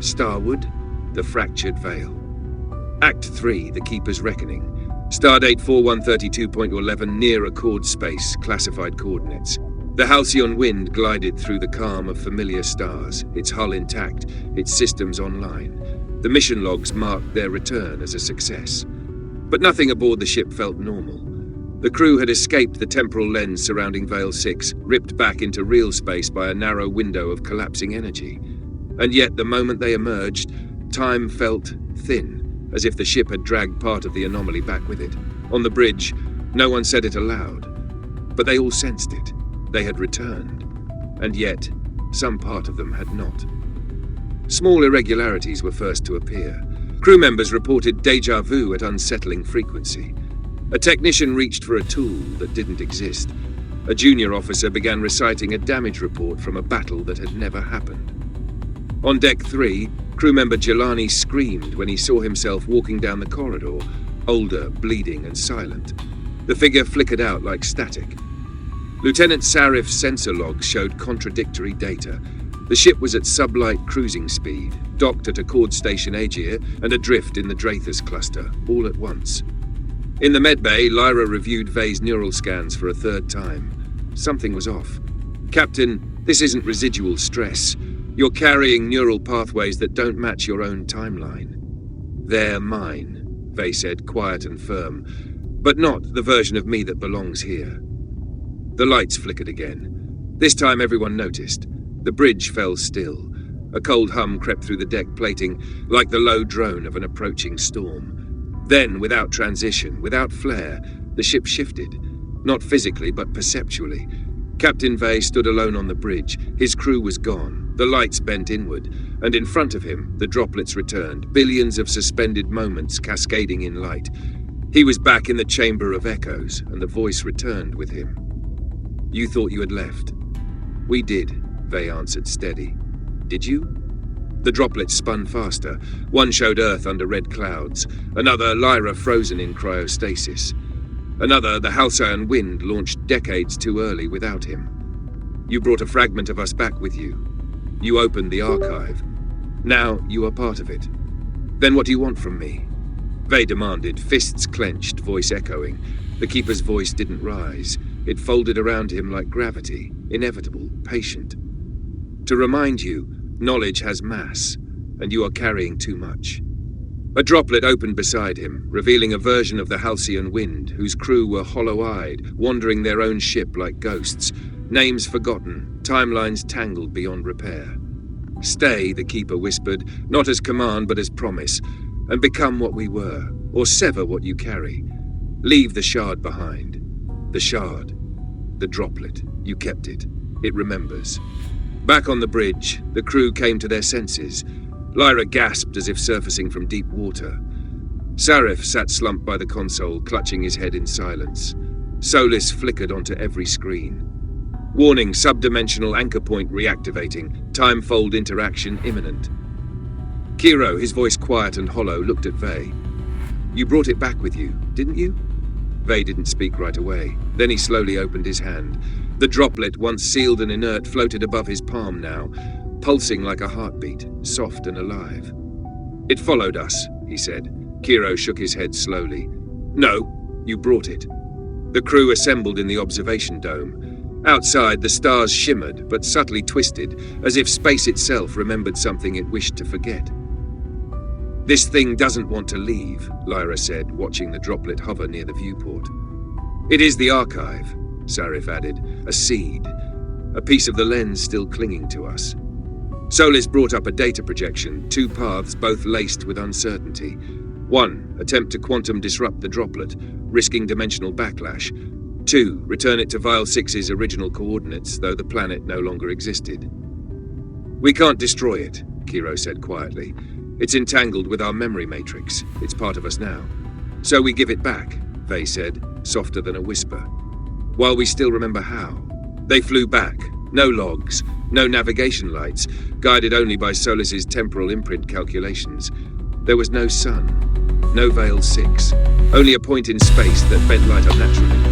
Starward, the fractured veil. Act 3, the Keeper's Reckoning. Stardate 4132.11, near accord space, classified coordinates. The Halcyon Wind glided through the calm of familiar stars, its hull intact, its systems online. The mission logs marked their return as a success. But nothing aboard the ship felt normal. The crew had escaped the temporal lens surrounding Veil 6, ripped back into real space by a narrow window of collapsing energy. And yet, the moment they emerged, time felt thin, as if the ship had dragged part of the anomaly back with it. On the bridge, no one said it aloud, but they all sensed it. They had returned, and yet, some part of them had not. Small irregularities were first to appear. Crew members reported déjà vu at unsettling frequency. A technician reached for a tool that didn't exist. A junior officer began reciting a damage report from a battle that had never happened. On Deck 3, crew member Jelani screamed when he saw himself walking down the corridor, older, bleeding and silent. The figure flickered out like static. Lieutenant Sarif's sensor logs showed contradictory data. The ship was at sublight cruising speed, docked at Accord Station Aegir, and adrift in the Drathus cluster, all at once. In the medbay, Lyra reviewed Vey's neural scans for a third time. Something was off. Captain, this isn't residual stress. You're carrying neural pathways that don't match your own timeline. They're mine, Vey said, quiet and firm, but not the version of me that belongs here. The lights flickered again. This time everyone noticed. The bridge fell still. A cold hum crept through the deck plating, like the low drone of an approaching storm. Then, without transition, without flare, the ship shifted. Not physically, but perceptually. Captain Vey stood alone on the bridge. His crew was gone. The lights bent inward, and in front of him, the droplets returned, billions of suspended moments cascading in light. He was back in the chamber of echoes, and the voice returned with him. You thought you had left. We did, Vey answered, steady. Did you? The droplets spun faster. One showed Earth under red clouds. Another, Lyra frozen in cryostasis. Another, the Halcyon Wind, launched decades too early without him. You brought a fragment of us back with you. You opened the archive. Now you are part of it. Then what do you want from me? Vey demanded, fists clenched, voice echoing. The Keeper's voice didn't rise. It folded around him like gravity, inevitable, patient. To remind you, knowledge has mass, and you are carrying too much. A droplet opened beside him, revealing a version of the Halcyon Wind, whose crew were hollow-eyed, wandering their own ship like ghosts, names forgotten, timelines tangled beyond repair. Stay, the Keeper whispered, not as command but as promise, and become what we were, or sever what you carry. Leave the shard behind. The shard. The droplet. You kept it. It remembers. Back on the bridge, the crew came to their senses. Lyra gasped as if surfacing from deep water. Sarif sat slumped by the console, clutching his head in silence. Solis flickered onto every screen. Warning, subdimensional anchor point reactivating. Time-fold interaction imminent. Kiro, his voice quiet and hollow, looked at Vey. You brought it back with you, didn't you? Vey didn't speak right away. Then he slowly opened his hand. The droplet, once sealed and inert, floated above his palm now, pulsing like a heartbeat, soft and alive. It followed us, he said. Kiro shook his head slowly. No, you brought it. The crew assembled in the observation dome. Outside, the stars shimmered, but subtly twisted, as if space itself remembered something it wished to forget. This thing doesn't want to leave, Lyra said, watching the droplet hover near the viewport. It is the archive, Sarif added, a seed, a piece of the lens still clinging to us. Solis brought up a data projection, two paths both laced with uncertainty. One, attempt to quantum disrupt the droplet, risking dimensional backlash. Two, return it to Vial 6's original coordinates, though the planet no longer existed. We can't destroy it, Kiro said quietly. It's entangled with our memory matrix. It's part of us now. So we give it back, Vey said, softer than a whisper. While we still remember how. They flew back. No logs, no navigation lights, guided only by Solis's temporal imprint calculations. There was no sun, no Veil 6, only a point in space that bent light unnaturally.